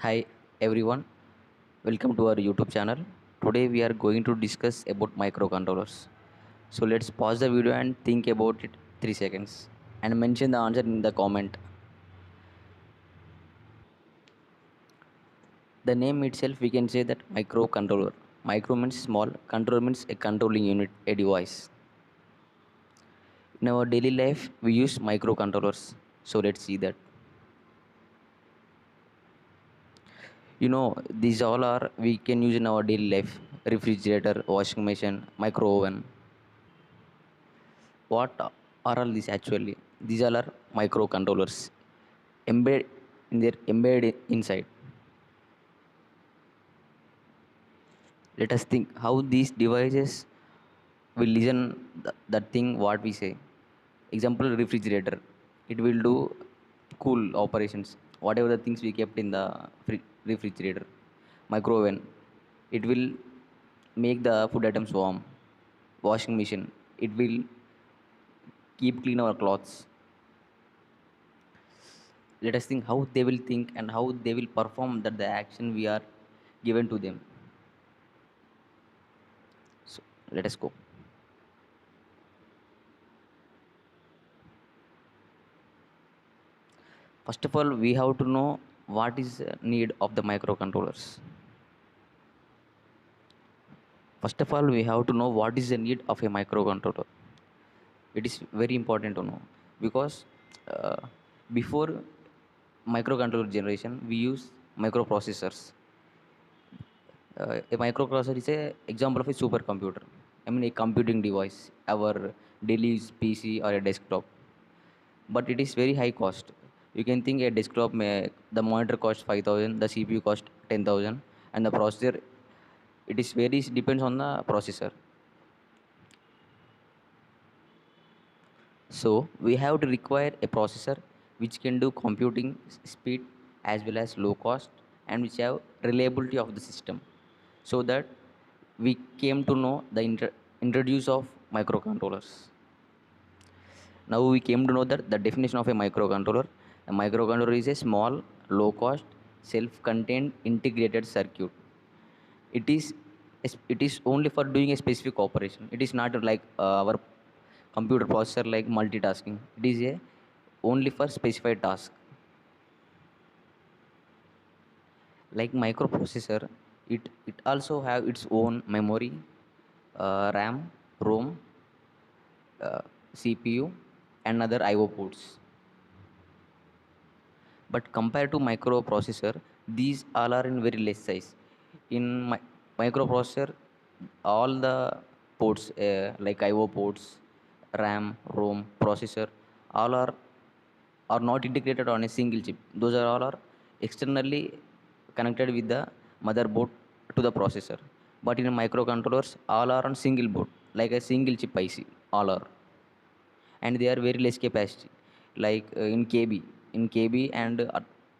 Hi everyone, welcome to our YouTube channel. Today we are going to discuss about microcontrollers. So let's pause the video and think about it 3 seconds and mention the answer in the comment. The name itself we can say that microcontroller. Micro means small, controller means a controlling unit, a device. In our daily life we use microcontrollers. So let's see that. These all are we can use in our daily life. Refrigerator, washing machine, micro oven. What are all these actually? These all are microcontrollers embedded inside. Let us think how these devices will listen that thing what we say. Example refrigerator. It will do cool operations. Whatever the things we kept in the refrigerator. Micro oven. It will make the food items warm. Washing machine. It will keep clean our clothes. Let us think how they will think and how they will perform that the action we are given to them. So let us go. First of all, we have to know what is need of the microcontrollers. First of all, we have to know what is the need of a microcontroller. It is very important to know because uh, before microcontroller generation we use microprocessors. A microprocessor is a example of a supercomputer. I mean a computing device, our daily use PC or a desktop, but it is very high cost. You can think a desktop may the monitor cost 5,000, the CPU cost 10,000, and the processor it is very depends on the processor. So we have to require a processor which can do computing speed as well as low cost and which have reliability of the system. So that we came to know the introduce of microcontrollers. Now we came to know that the definition of a microcontroller. A microcontroller is a small, low-cost, self-contained integrated circuit. It is only for doing a specific operation. It is not like our computer processor like multitasking. It is a only for specified task. Like microprocessor, it also have its own memory, RAM, ROM, uh, CPU, and other IO ports. But compared to microprocessor, these all are in very less size. In microprocessor, all the ports like IO ports, RAM, ROM, processor, all are not integrated on a single chip. Those are all are externally connected with the motherboard to the processor. But in microcontrollers all are on single board like a single chip IC. All are, and they are very less capacity like in kb and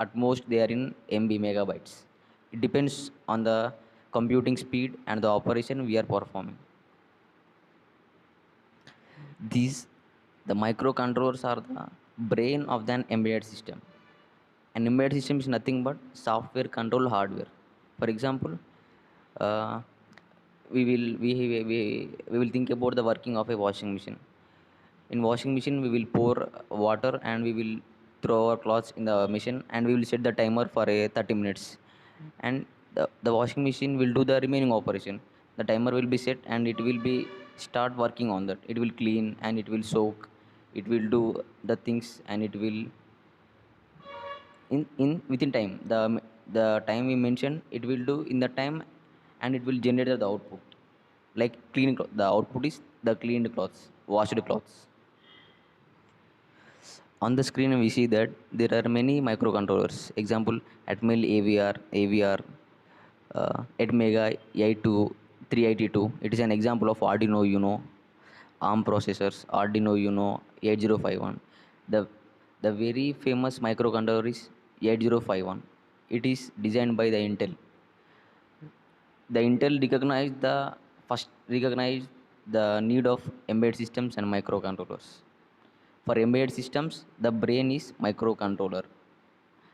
at most they are in MB megabytes. It depends on the computing speed and the operation we are performing. These the microcontrollers are the brain of an embedded system. An embedded system is nothing but software control hardware. For example, uh, we will think about the working of a washing machine. In washing machine we will pour water and we will throw our clothes in the machine and we will set the timer for a 30 minutes, and the washing machine will do the remaining operation. The timer will be set and it will be start working on that. It will clean and it will soak, it will do the things, and it will in within time the time we mentioned it will do in the time, and it will generate the output like cleaning the output is the cleaned clothes, washed clothes. On the screen we see that there are many microcontrollers. Example, Atmel AVR, Atmega AI2 382. It is an example of Arduino Uno, ARM processors, Arduino Uno 8051. The very famous microcontroller is 8051. It is designed by the Intel. The Intel recognized the need of embedded systems and microcontrollers. For embedded systems, the brain is microcontroller.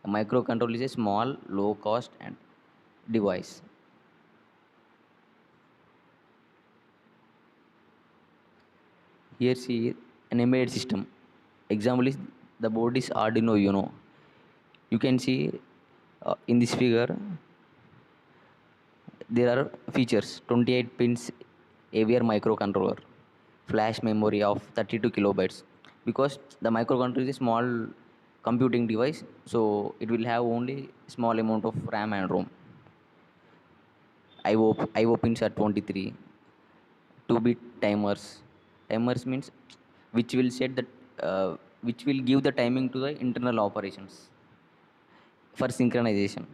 A microcontroller is a small, low cost and device. Here see an embedded system. Example is the board is Arduino Uno. You can see in this figure there are features: 28 pins AVR microcontroller, flash memory of 32 kilobytes. Because the microcontroller is a small computing device, so it will have only small amount of RAM and ROM. IO pins are 23. 2-bit timers. Timers means which will set the which will give the timing to the internal operations for synchronization.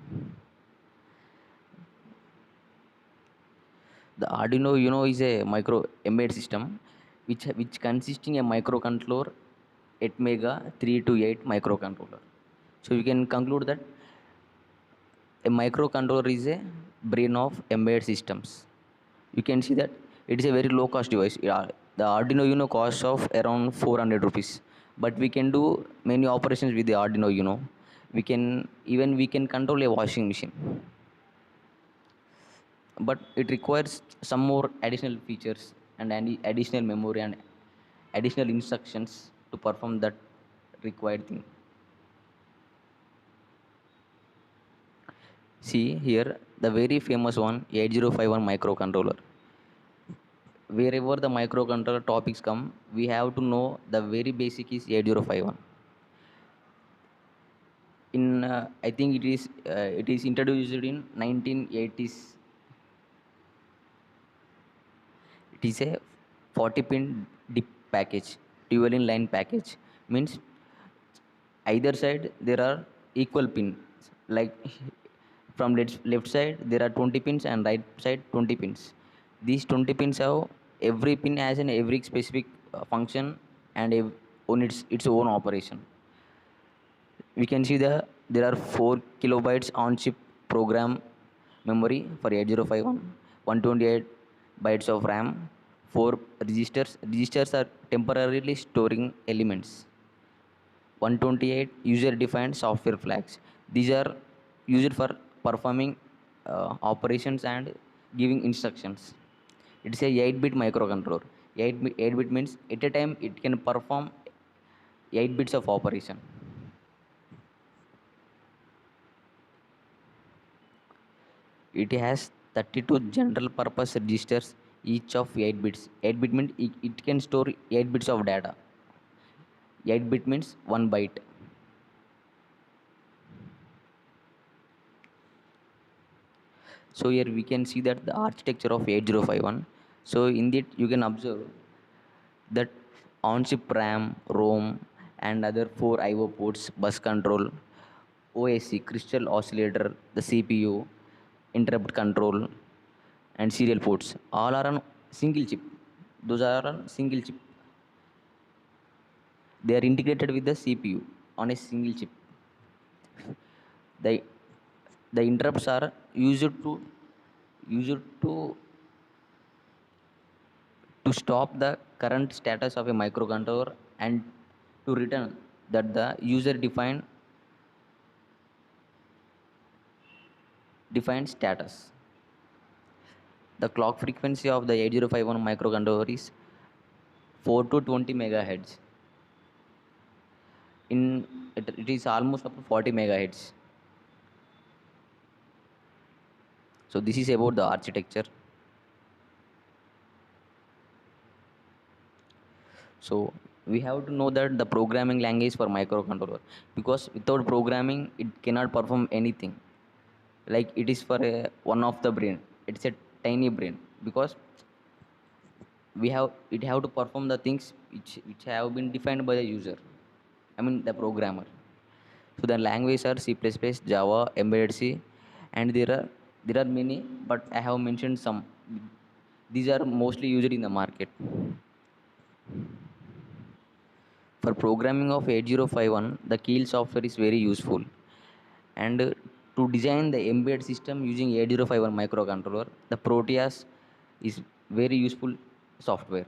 The Arduino Uno is a micro embedded system which consisting a microcontroller 8 mega 3 to 8 microcontroller. So you can conclude that a microcontroller is a brain of embedded systems. You can see that it is a very low cost device. Yeah, the Arduino Uno costs of around 400 rupees, but we can do many operations with the Arduino Uno. We can control a washing machine, but it requires some more additional features and any additional memory and additional instructions to perform that required thing. See here the very famous one 8051 microcontroller. Wherever the microcontroller topics come, we have to know the very basic is 8051. In I think it is introduced in 1980s. It is a 40 pin DIP package, dual in line package. Means either side there are equal pins. Like from left side there are 20 pins and right side 20 pins. These 20 pins have every pin has an every specific function and on its own operation. We can see there are 4 kilobytes on chip program memory for 8051, 128 bytes of RAM, 4 registers are temporarily storing elements, 128 user defined software flags. These are used for performing operations and giving instructions. It's a 8-bit microcontroller. 8-bit means at a time it can perform 8 bits of operation. It has 32 general purpose registers, each of 8 bits. 8-bit means it can store 8 bits of data. 8-bit means 1 byte. So here we can see that the architecture of 8051. So in that you can observe that on-chip RAM, ROM, and other 4 I/O ports, bus control, OSC, crystal oscillator, the CPU, interrupt control, and serial ports. All are on single chip. Those are on single chip. They are integrated with the CPU on a single chip. The the interrupts are used to stop the current status of a microcontroller and to return that the user defined status. The clock frequency of the 8051 microcontroller is 4 to 20 megahertz. It is almost up to 40 megahertz. So this is about the architecture. So we have to know that the programming language for microcontroller, because without programming it cannot perform anything. Like it is for a one of the brain. It's a tiny brain because it have to perform the things which have been defined by the user. I mean the programmer. So the languages are C++, Java, Embedded C, and there are many, but I have mentioned some. These are mostly used in the market. For programming of 8051, the Keel software is very useful. And to design the embedded system using 8051 microcontroller, the Proteus is very useful software.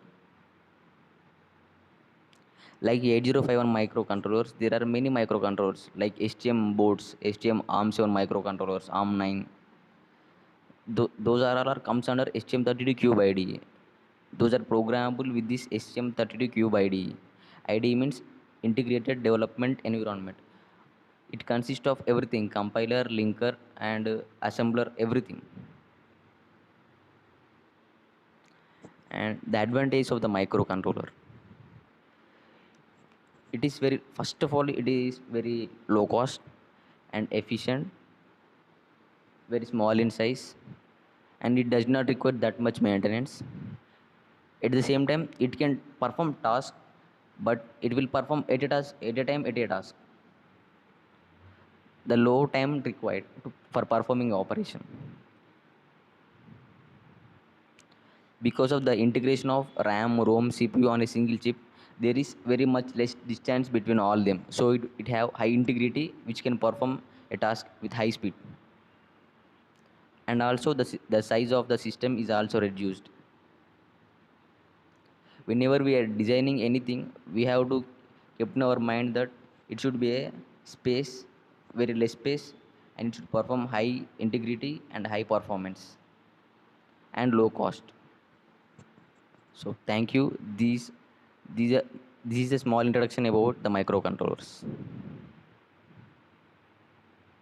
Like 8051 microcontrollers, there are many microcontrollers like STM boards, STM ARM7 microcontrollers, ARM9. Those are all comes under STM32 cube IDE. Those are programmable with this STM32 cube IDE. IDE means integrated development environment. It consists of everything: compiler, linker, and assembler, everything. And the advantage of the microcontroller, it is very, first of all, it is very low cost and efficient, very small in size, and it does not require that much maintenance. At the same time, it can perform tasks, but it will perform at a task at a time at a task. The low time required for performing operation, because of the integration of RAM, ROM, CPU on a single chip, there is very much less distance between all them, so it have high integrity which can perform a task with high speed. And also the size of the system is also reduced. Whenever we are designing anything, we have to keep in our mind that it should be a space, very less space, and it should perform high integrity and high performance and low cost. So thank you. These are, this is a small introduction about the microcontrollers.